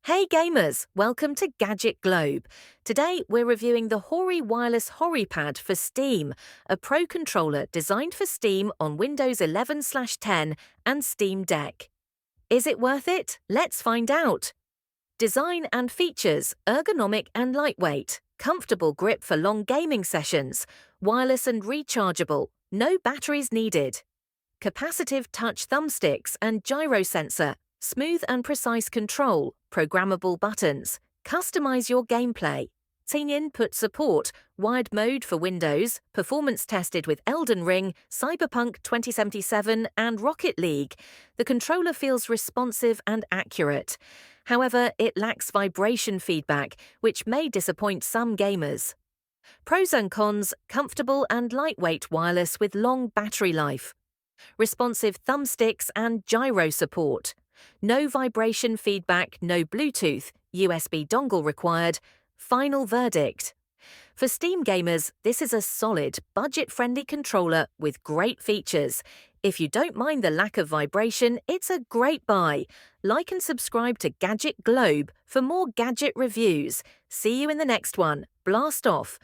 Hey gamers, welcome to Gadget Globe. Today we're reviewing the HORI Wireless HORIPAD for Steam, a pro controller designed for Steam on Windows 11/10 and Steam Deck. Is it worth it? Let's find out. Design and features: ergonomic and lightweight, comfortable grip for long gaming sessions, wireless and rechargeable, no batteries needed. Capacitive touch thumbsticks and gyro sensor, smooth and precise control, programmable buttons, customize your gameplay. XInput support, wired mode for Windows, performance tested with Elden Ring, Cyberpunk 2077 and Rocket League. The controller feels responsive and accurate. However, it lacks vibration feedback, which may disappoint some gamers. Pros and cons: comfortable and lightweight wireless with long battery life. Responsive thumbsticks and gyro support. No vibration feedback, no Bluetooth, USB dongle required. Final verdict. For Steam gamers, this is a solid, budget-friendly controller with great features. If you don't mind the lack of vibration, it's a great buy. Like and subscribe to Gadget Globe for more gadget reviews. See you in the next one. Blast off!